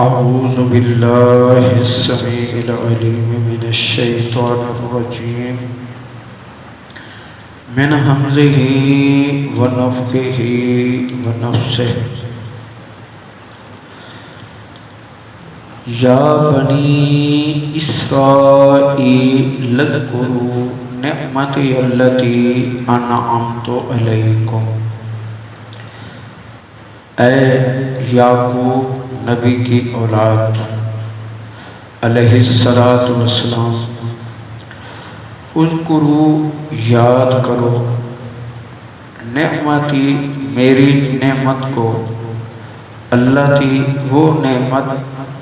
أعوذ بالله السميع العليم من الشيطان الرجيم من همزه ونفخه ونفسه يا بني إسرائيل اذكروا نعمتي التي أنعمت عليكم۔ اے یعقوب نبی کی اولاد علیہ السلام، اذکروا یاد کرو نعمتی میری نعمت کو، اللہ تھی وہ نعمت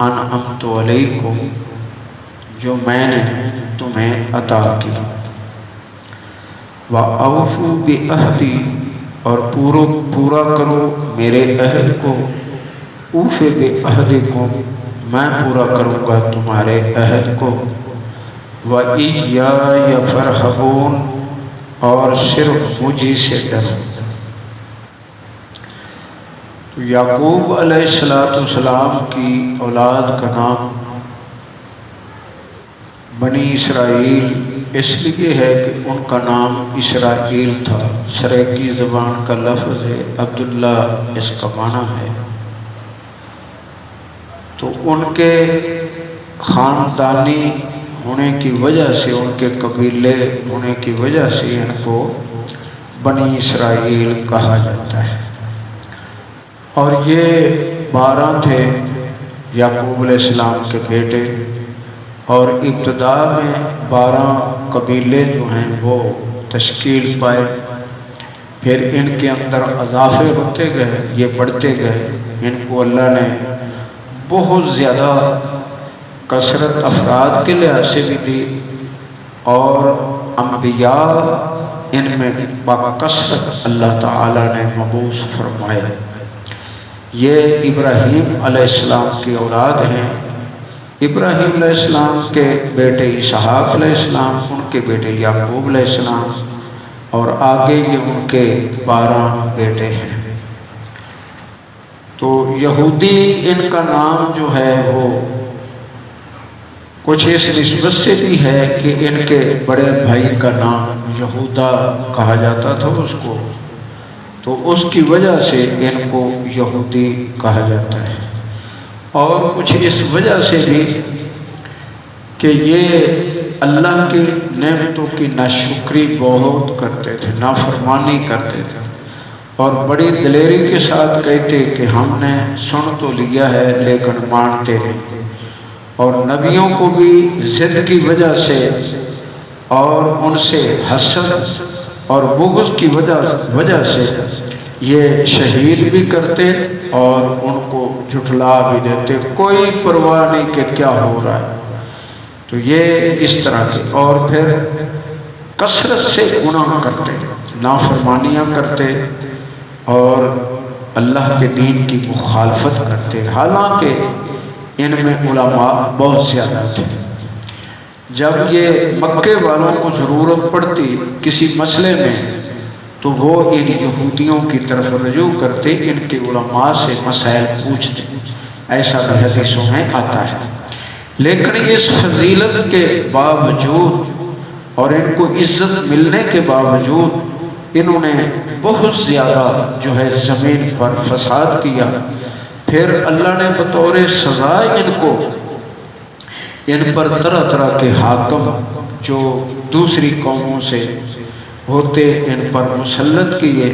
انعمت علیکم جو میں نے تمہیں عطا کی، وَأَوْفُوا بِعَہدِی اور پورا کرو میرے عہد کو، اوف بعہدکم میں پورا کروں گا تمہارے عہد کو، وَإِيَّايَ فَارْہَبُونِ اور صرف مجھے سے ڈرو۔ تو یعقوب علیہ السلام کی اولاد کا نام بنی اسرائیل اس لیے ہے کہ ان کا نام اسرائیل تھا، سریکی زبان کا لفظ ہے، عبداللہ اس کا معنی ہے۔ تو ان کے خاندانی ہونے کی وجہ سے، ان کے قبیلے ہونے کی وجہ سے ان کو بنی اسرائیل کہا جاتا ہے۔ اور یہ 12 تھے یعقوب علیہ السلام کے بیٹے، اور ابتدا میں 12 قبیلے جو ہیں وہ تشکیل پائے، پھر ان کے اندر اضافے ہوتے گئے، یہ بڑھتے گئے، ان کو اللہ نے بہت زیادہ کثرت افراد کے لحاظ سے بھی دی، اور انبیاء ان میں بکثرت اللہ تعالیٰ نے مبعوث فرمائے۔ یہ ابراہیم علیہ السلام کی اولاد ہیں، ابراہیم علیہ السلام کے بیٹے اسحاق علیہ السلام، ان کے بیٹے یعقوب علیہ السلام، اور آگے یہ ان کے 12 بیٹے ہیں۔ تو یہودی ان کا نام جو ہے وہ کچھ اس نسبت سے بھی ہے کہ ان کے بڑے بھائی کا نام یہودا کہا جاتا تھا اس کو، تو اس کی وجہ سے ان کو یہودی کہا جاتا ہے، اور کچھ اس وجہ سے بھی کہ یہ اللہ کی نعمتوں کی ناشکری بہت کرتے تھے، نافرمانی کرتے تھے، اور بڑی دلیری کے ساتھ کہتے کہ ہم نے سن تو لیا ہے لیکن مانتے نہیں، اور نبیوں کو بھی ضد کی وجہ سے اور ان سے حسد اور بغض کی وجہ سے یہ شہید بھی کرتے اور ان کو جھٹلا بھی دیتے، کوئی پرواہ نہیں کہ کیا ہو رہا ہے۔ تو یہ اس طرح کے، اور پھر کثرت سے گناہ کرتے، نافرمانیاں کرتے، اور اللہ کے دین کی مخالفت کرتے، حالانکہ ان میں علماء بہت زیادہ تھے۔ جب یہ مکے والوں کو ضرورت پڑتی کسی مسئلے میں تو وہ ان یہودیوں کی طرف رجوع کرتے، ان کے علماء سے مسائل پوچھتے، ایسا بھی حدیثوں میں آتا ہے۔ لیکن اس فضیلت کے باوجود اور ان کو عزت ملنے کے باوجود انہوں نے بہت زیادہ جو ہے زمین پر فساد کیا۔ پھر اللہ نے بطور سزا ان پر طرح طرح کے حاکم جو دوسری قوموں سے ہوتے ان پر مسلط کیے،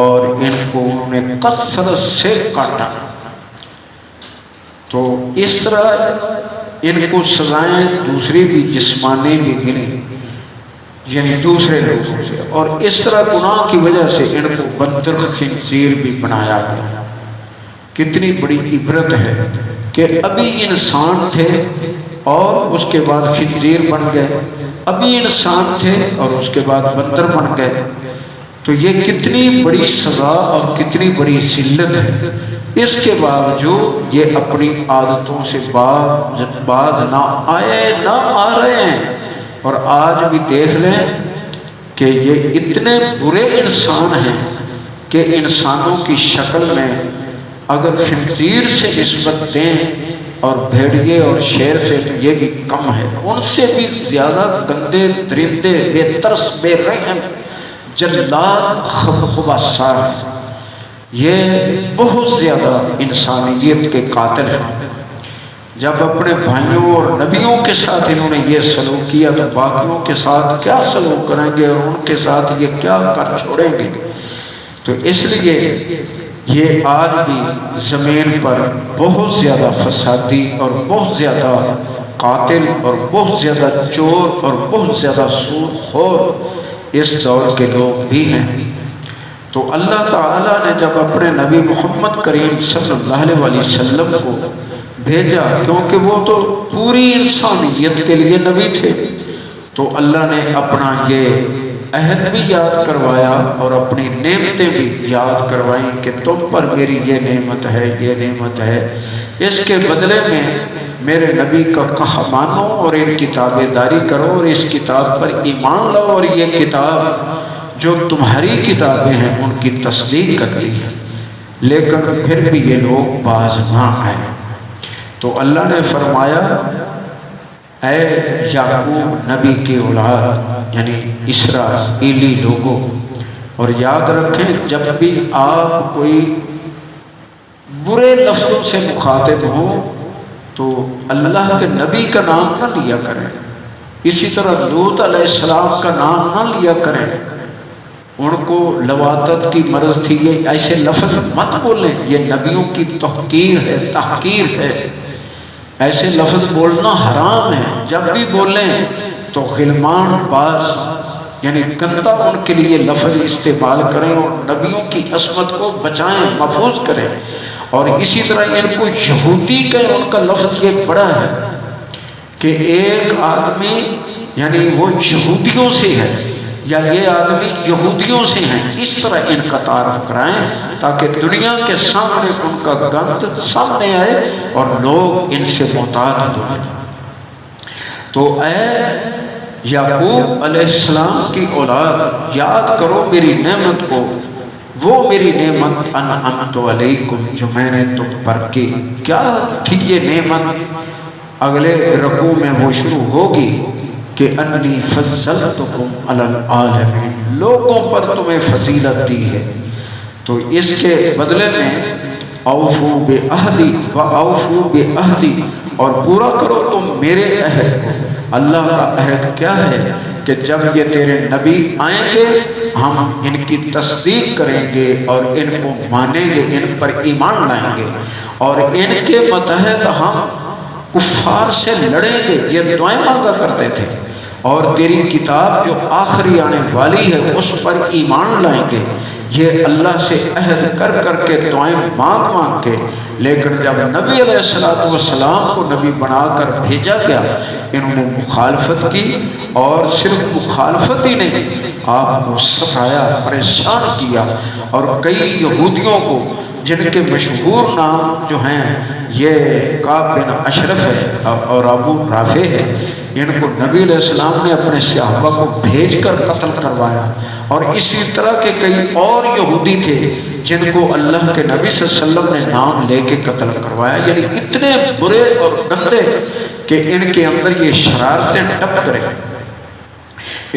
اور ان کو انہوں نے کثرت سے کاٹا۔ تو اس طرح ان کو سزائیں دوسری بھی جسمانی بھی ملی، یعنی دوسرے لوگوں سے، اور اس طرح گناہ کی وجہ سے ان کو بندر خنزیر بھی بنایا گیا۔ کتنی بڑی عبرت ہے کہ ابھی انسان تھے اور اس کے بعد خنزیر بن گئے، ابھی انسان تھے اور اس کے بعد بندر بن گئے۔ تو یہ کتنی بڑی سزا اور کتنی بڑی ذلت ہے، اس کے باوجود یہ اپنی عادتوں سے باز نہ آ رہے ہیں۔ اور آج بھی دیکھ لیں کہ یہ اتنے برے انسان ہیں کہ انسانوں کی شکل میں اگر خنزیر سے نسبت دیں اور بھیڑیے اور شیر سے یہ بھی کم ہے، ان سے بھی زیادہ گندے درندے، بے ترس، بے رحم، جلاد، خباثار، یہ بہت زیادہ انسانیت کے قاتل ہیں۔ جب اپنے بھائیوں اور نبیوں کے ساتھ انہوں نے یہ سلوک کیا تو باقیوں کے ساتھ کیا سلوک کریں گے اور ان کے ساتھ یہ کیا کر چھوڑیں گے؟ تو اس لیے یہ آج بھی زمین پر بہت زیادہ فسادی اور بہت زیادہ قاتل اور بہت زیادہ چور اور بہت زیادہ سود خور اس دور کے لوگ بھی ہیں۔ تو اللہ تعالیٰ نے جب اپنے نبی محمد کریم صلی اللہ علیہ وسلم کو بھیجا، کیونکہ وہ تو پوری انسانیت کے لیے نبی تھے، تو اللہ نے اپنا یہ عہد بھی یاد کروایا اور اپنی نعمتیں بھی یاد کروائیں کہ تم پر میری یہ نعمت ہے، یہ نعمت ہے، اس کے بدلے میں میرے نبی کا کہا مانو اور ان کی تابع داری کرو اور اس کتاب پر ایمان لاؤ، اور یہ کتاب جو تمہاری کتابیں ہیں ان کی تصدیق کرتی ہے، لیکن پھر بھی یہ لوگ باز نہ آئے۔ تو اللہ نے فرمایا اے یعقوب نبی کی اولاد یعنی اسرائیلی لوگوں، اور یاد رکھیں جب بھی آپ کوئی برے لفظوں سے مخاطب ہوں تو اللہ کے نبی کا نام نہ لیا کریں، اسی طرح لوط علیہ السلام کا نام نہ لیا کریں، ان کو لواطت کی مرض تھی، یہ ایسے لفظ مت بولیں، یہ نبیوں کی توقیر ہے، تحقیر ہے، ایسے لفظ بولنا حرام ہے۔ جب بھی بولیں تو غلمان باز یعنی گندہ ان کے لیے لفظ استعمال کریں اور نبیوں کی عصمت کو بچائیں، محفوظ کریں۔ اور اسی طرح ان کو یہودی کہیں، ان کا لفظ یہ بڑا ہے کہ ایک آدمی یعنی وہ یہودیوں سے ہے یا یہ آدمی یہودیوں سے ہیں، اس طرح ان کا تعارف کرائیں تاکہ دنیا کے سامنے ان کا گند سامنے آئے اور لوگ ان سے محتاط ہوں۔ تو اے یعقوب علیہ السلام کی اولاد، یاد کرو میری نعمت کو، وہ میری نعمت انعمت علیکم جو میں نے تم پر کی۔ کیا تھی یہ نعمت؟ اگلے رکوع میں وہ شروع ہوگی کہ انی فضلتکم علی العالمین، لوگوں پر تمہیں فضیلت دی ہے۔ تو اس کے بدلے میں اوفو بعہدی و اوفو بعہدی، اور پورا کرو تم میرے عہد کو۔ اللہ کا عہد کیا ہے کہ جب یہ تیرے نبی آئیں گے ہم ان کی تصدیق کریں گے اور ان کو مانیں گے، ان پر ایمان لائیں گے، اور ان کے متحد ہم کفار سے لڑیں گے، یہ دعائیں مانگا کرتے تھے، اور تیری کتاب جو آخری آنے والی ہے اس پر ایمان لائیں گے، یہ اللہ سے عہد کر کر کے دعائیں مانگ مانگ کے۔ لیکن جب نبی علیہ السلام کو نبی بنا کر بھیجا گیا انہوں نے مخالفت کی، اور صرف مخالفت ہی نہیں، آپ کو ستایا، پریشان کیا، اور کئی یہودیوں کو جن کے مشہور نام جو ہیں یہ کعب بن اشرف ہے اور ابو رافع ہے، ان کو نبی علیہ السلام نے اپنے صحابہ کو بھیج کر قتل کروایا، اور اسی طرح کے کئی اور یہودی تھے جن کو اللہ کے نبی صلی اللہ علیہ وسلم نے نام لے کے قتل کروایا، یعنی اتنے برے اور گندے کہ ان کے اندر یہ شرارتیں ٹپ کریں۔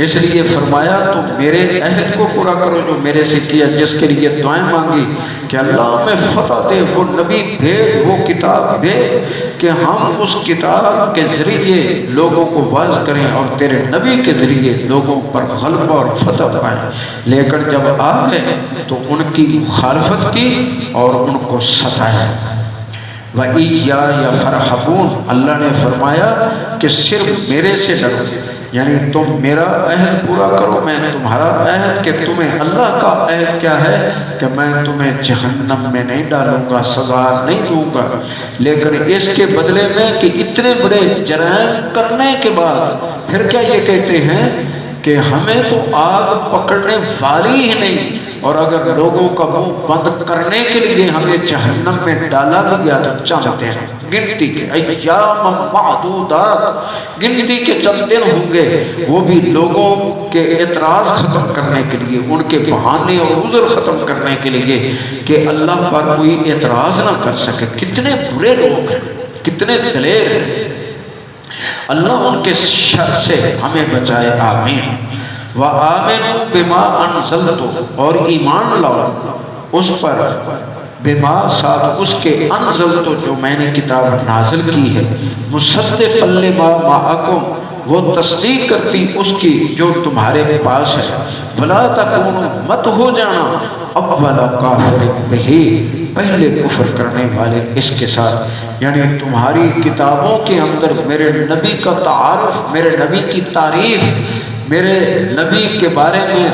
اس لیے فرمایا تم میرے عہد کو پورا کرو جو میرے سے کیا، جس کے لیے دعائیں مانگی کہ اللہ میں فتح دے، وہ نبی بھیج، وہ کتاب بھیج کہ ہم اس کتاب کے ذریعے لوگوں کو واعظ کریں اور تیرے نبی کے ذریعے لوگوں پر غلبہ اور فتح پائیں۔ لیکن جب آ گئے تو ان کی مخالفت کی اور ان کو ستایا۔ وَإِيَّايَ فَارْهَبُونَ، اللہ نے فرمایا کہ صرف میرے سے ڈرو، یعنی تم میرا عہد پورا کرو، میں تمہارا عہد کہ تمہیں، اللہ کا عہد کیا ہے کہ میں تمہیں جہنم میں نہیں ڈالوں گا، سزا نہیں دوں گا، لیکن اس کے بدلے میں کہ اتنے بڑے جرائم کرنے کے بعد پھر کیا یہ کہتے ہیں کہ ہمیں تو آگ پکڑنے والی ہی نہیں، اور اگر لوگوں کا منہ بند کرنے کے لیے ہمیں جہنم میں ڈالا بھی گیا تو چاہتے ہیں۔ گنتی کے، ایام معدودات، گنتی کے چند دن ہوں گے، وہ بھی لوگوں کے اعتراض ختم کرنے کے لیے، ان کے بہانے اور عذر ختم کرنے کے لیے کہ اللہ پر کوئی اعتراض نہ کر سکے۔ کتنے برے لوگ ہیں، کتنے دلیر ہیں، اللہ ان کے شر سے ہمیں بچائے، آمین۔ وَآمِنُوا بِمَا أَنزَلْتُ، اور ایمان لاؤ اس پر، بما ساتھ اس کے، انزلت جو میں نے کتاب نازل کی ہے، مصدق لما معکم وہ تصدیق کرتی اس کی جو تمہارے پاس ہے، بلا تکونوا مت ہو جانا اول کافر بہ پہلے کفر کرنے والے اس کے ساتھ، یعنی تمہاری کتابوں کے اندر میرے نبی کا تعارف، میرے نبی کی تعریف، میرے نبی کے بارے میں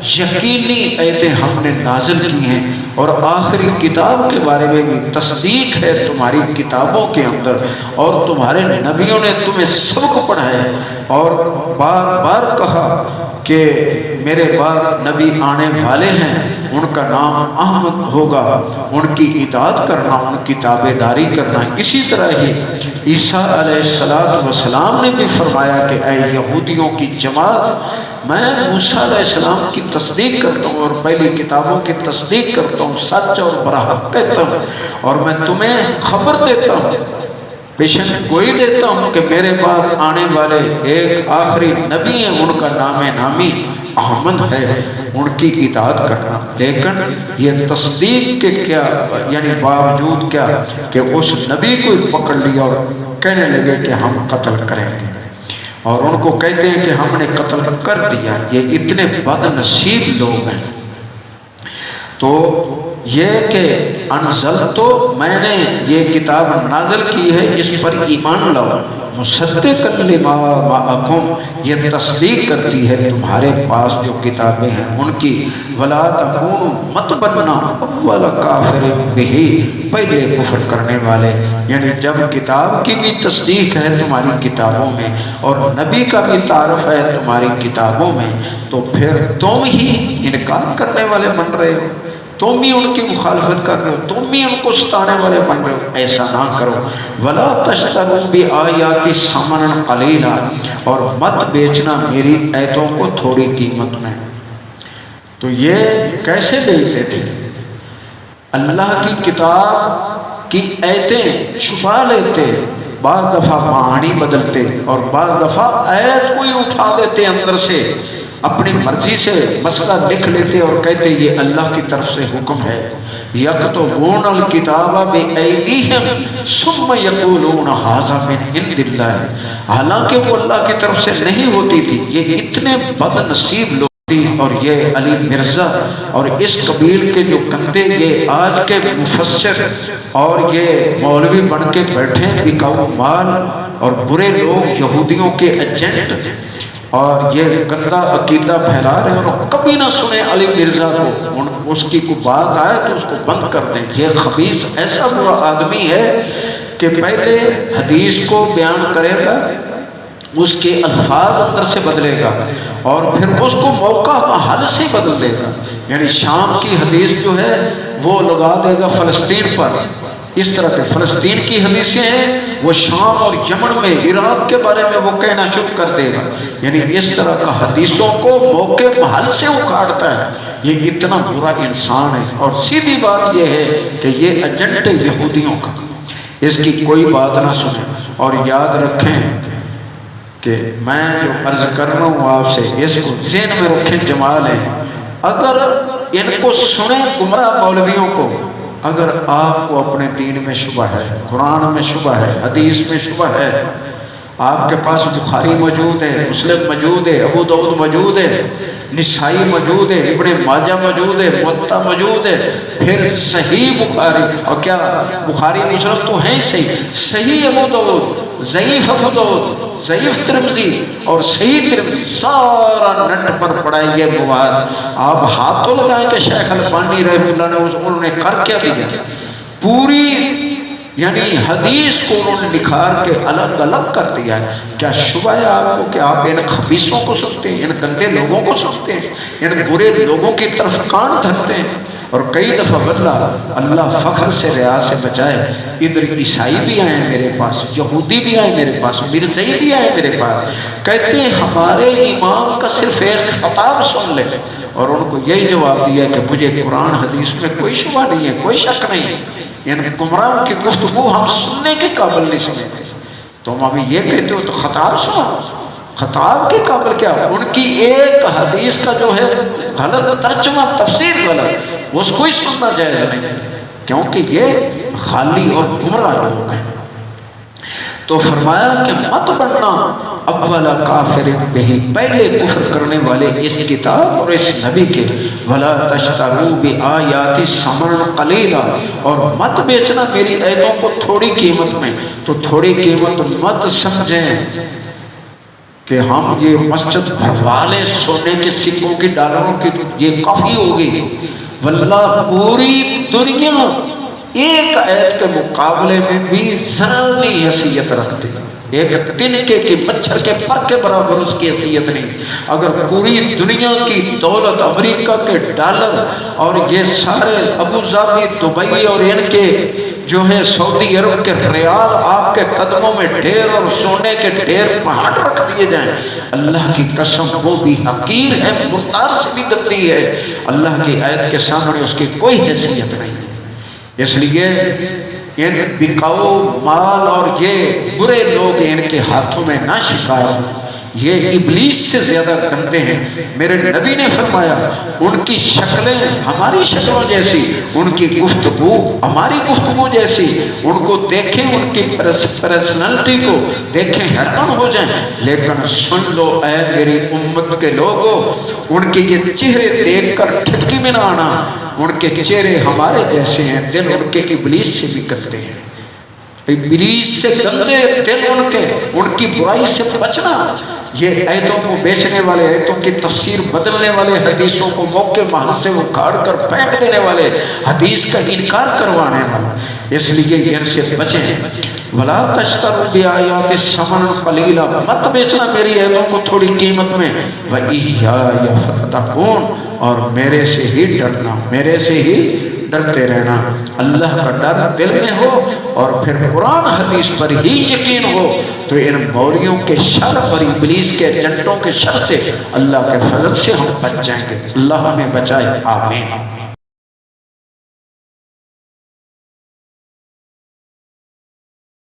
یقینی آیتیں ہم نے نازل کی ہیں، اور آخری کتاب کے بارے میں بھی تصدیق ہے تمہاری کتابوں کے اندر، اور تمہارے نبیوں نے تمہیں سبق پڑھایا اور بار بار کہا کہ میرے بعد نبی آنے والے ہیں، ان کا نام احمد ہوگا، ان کی اطاعت کرنا، ان کی تابعداری کرنا۔ اسی طرح ہی عیسیٰ علیہ السلام نے بھی فرمایا کہ اے یہودیوں کی جماعت، میں موسیٰ علیہ السلام کی تصدیق کرتا ہوں اور پہلی کتابوں کی تصدیق کرتا ہوں، سچ اور برحق کہتا ہوں، اور میں تمہیں خبر دیتا ہوں، پیشن گوئی دیتا ہوں کہ میرے بعد آنے والے ایک آخری نبی ہیں، ان کا نام نامی احمد ہے، ان کی اطاعت کرنا۔ لیکن یہ تصدیق کے کیا، یعنی باوجود کیا کہ اس نبی کو پکڑ لیا اور کہنے لگے کہ ہم قتل کریں گے، اور ان کو کہتے ہیں کہ ہم نے قتل کر دیا۔ یہ اتنے بد نصیب لوگ ہیں۔ تو یہ کہ انزل تو میں نے یہ کتاب نازل کی ہے، اس پر ایمان لاؤ، مصدق لما معکم یہ تصدیق کرتی ہے تمہارے پاس جو کتابیں ہیں ان کی، ولا تکونوا مت بننا اول کافر بہ پہلے کفر کرنے والے، یعنی جب کتاب کی بھی تصدیق ہے تمہاری کتابوں میں اور نبی کا بھی تعارف ہے تمہاری کتابوں میں، تو پھر تم ہی انکار کرنے والے بن رہے ہو، تم بھی ان کی مخالفت کر رہے ہو، تم بھی ان کو ستانے والے بن رہے ہو۔ ایسا نہ کرو، ولا تشتروا بآیاتی ثمنا قلیلا، اور مت بیچنا میری آیتوں کو تھوڑی قیمت میں۔ تو یہ کیسے بیچتے تھے؟ اللہ کی کتاب کی آیتیں چھپا لیتے، بعض دفعہ معنی بدلتے اور بعض دفعہ آیت کوئی اٹھا دیتے اندر سے، اپنی مرضی سے مسئلہ لکھ لیتے اور کہتے یہ اللہ کی طرف سے حکم ہے۔ یکتبون الکتاب بایدیہم ثم یقولون ھذا من عند اللہ، حالانکہ وہ اللہ کی طرف سے نہیں ہوتی تھی۔ یہ اتنے بد نصیب لوگ تھی، اور یہ علی مرزا اور اس قبیل کے جو گندے یہ آج کے مفسر اور یہ مولوی بن کے بیٹھے بکاؤ مال اور برے لوگ، یہودیوں کے ایجنٹ، اور یہ گندا عقیدہ پھیلا رہے ہیں، اور کبھی نہ سنیں علی مرزا کو، اس کی کوئی بات آئے تو اس کو بند کر دیں۔ یہ خبیث ایسا برا آدمی ہے کہ پہلے حدیث کو بیان کرے گا، اس کے الفاظ اندر سے بدلے گا، اور پھر اس کو موقع محل سے بدل دے گا، یعنی شام کی حدیث جو ہے وہ لگا دے گا فلسطین پر، اس طرح کے فلسطین کی حدیثیں ہیں وہ شام اور یمن میں، عراق کے بارے میں وہ کہنا شروع کر دے گا، یعنی اس طرح کا حدیثوں کو موقع محل سے اکھاڑتا ہے۔ یہ اتنا برا انسان ہے، اور سیدھی بات یہ ہے کہ یہ ایجنٹ یہودیوں کا، اس کی کوئی بات نہ سنیں۔ اور یاد رکھیں کہ میں جو عرض کر رہا ہوں آپ سے، اس کو ذہن میں رکھیں جمال ہے، اگر ان کو سنیں گمراہ مولویوں کو، اگر آپ کو اپنے دین میں شبہ ہے، قرآن میں شبہ ہے، حدیث میں شبہ ہے، آپ کے پاس بخاری موجود ہے، مسلم موجود ہے، ابو داؤد موجود ہے، نسائی موجود ہے، ابن ماجہ موجود ہے، موطا موجود ہے، پھر صحیح بخاری، اور کیا بخاری مسلم تو ہیں صحیح، صحیح ابو داؤد، ضعیف ابو داؤد، ضعیف ترمذی اور صحیح ترمذی، سارا نٹ پر پڑا ہے یہ مواد۔ آپ ہاتھ تو لگائیں کہ شیخ البانی رحمہ اللہ نے انہوں نے کر کیا دیا، پوری یعنی حدیث کو انہوں نے نکھار کے الگ الگ کر دیا ہے۔ کیا شبہ ہے آپ کو کہ آپ ان خبیثوں کو سنتے ہیں، ان گندے لوگوں کو سنتے ہیں، ان برے لوگوں کی طرف کان دھرتے ہیں؟ اور کئی دفعہ اللہ فخر سے ریا سے بچائے، ادھر عیسائی بھی آئے میرے پاس، یہودی بھی آئے میرے پاس، مرزائی بھی آئے میرے پاس، کہتے ہیں ہمارے امام کا صرف ایک خطاب سن لے، اور ان کو یہی جواب دیا کہ مجھے قرآن حدیث میں کوئی شبہ نہیں ہے، کوئی شک نہیں، یعنی گمراہوں کی گفتگو ہم سننے کے قابل نہیں سمجھتے، تم ابھی یہ کہتے ہو تو خطاب سنا، خطاب کے قابل کیا؟ ان کی ایک حدیث کا جو ہے غلط ترجمہ تفسیر غلط، اس کو ہی سننا جائز نہیں، کیونکہ یہ خالی اور گمراہ لوگ ہیں۔ تو فرمایا کہ مت بننا اولا کافر بہی، پہلے کفر کرنے والے اس کتاب اور اس نبی کے، ولا تشتروا بآیات ثمنا قلیلا، اور مت بیچنا میری آیتوں کو تھوڑی قیمت میں، تو تھوڑی قیمت مت سمجھیں کہ ہم یہ مسجد بھروا لیں سونے کے سکوں کی ڈالروں کی، یہ کافی ہوگی، واللہ پوری دنیا ایک آیت کے مقابلے میں بھی ذرا بھی حیثیت رکھتی، ایک تنکے کی مچھر کے پر کے برابر اس کی حیثیت نہیں۔ اگر پوری دنیا کی دولت، امریکہ کے ڈالر اور یہ سارے ابو ظبی، دبئی اور ان کے جو ہے سعودی عرب کے ریال آپ کے قدموں میں ڈھیر اور سونے کے ڈھیر پہاڑ رکھ دیے جائیں، اللہ کی قسم وہ بھی حقیر ہے، مرتار سے بھی گندی ہے، اللہ کی آیت کے سامنے اس کی کوئی حیثیت نہیں۔ اس لیے ان بکاؤ مال اور یہ برے لوگ ان کے ہاتھوں میں نہ شکار، یہ ابلیس سے زیادہ گندے ہیں۔ میرے نبی نے فرمایا ان کی شکلیں ہماری شکلوں جیسی، ان کی گفتگو ہماری گفتگو جیسی، ان کو دیکھیں، ان کی پرسنالٹی کو دیکھیں حیران ہو جائیں، لیکن سن لو اے میری امت کے لوگوں، ان کے یہ چہرے دیکھ کر ٹھٹکی میں نہ آنا، ان کے چہرے ہمارے جیسے ہیں، دل ان کے ابلیس سے بھی گندے ہیں، ابلیس سے گندے دل ان کی برائی سے بچنا۔ یہ آیتوں کو بیچنے والے، آیتوں کی تفسیر بدلنے والے، حدیثوں کو موقع محل سے اکھاڑ کر پھینک دینے والے، حدیث کا انکار کروانے والے، اس لیے ان سے بچیں۔ ولا تشتروا بآیات ثمنا قلیلا، مت بیچنا میری آیتوں کو تھوڑی قیمت میں، وإیایا فاتقون، اور میرے سے ہی ڈرنا، میرے سے ہی ڈرتے رہنا۔ اللہ کا ڈر دل میں ہو اور پھر قرآن حدیث پر ہی یقین ہو، تو ان مولیوں کے شر اور ابلیس کے ایجنٹوں کے شر سے اللہ کے فضل سے ہم بچ جائیں گے۔ اللہ ہمیں بچائے، آمین۔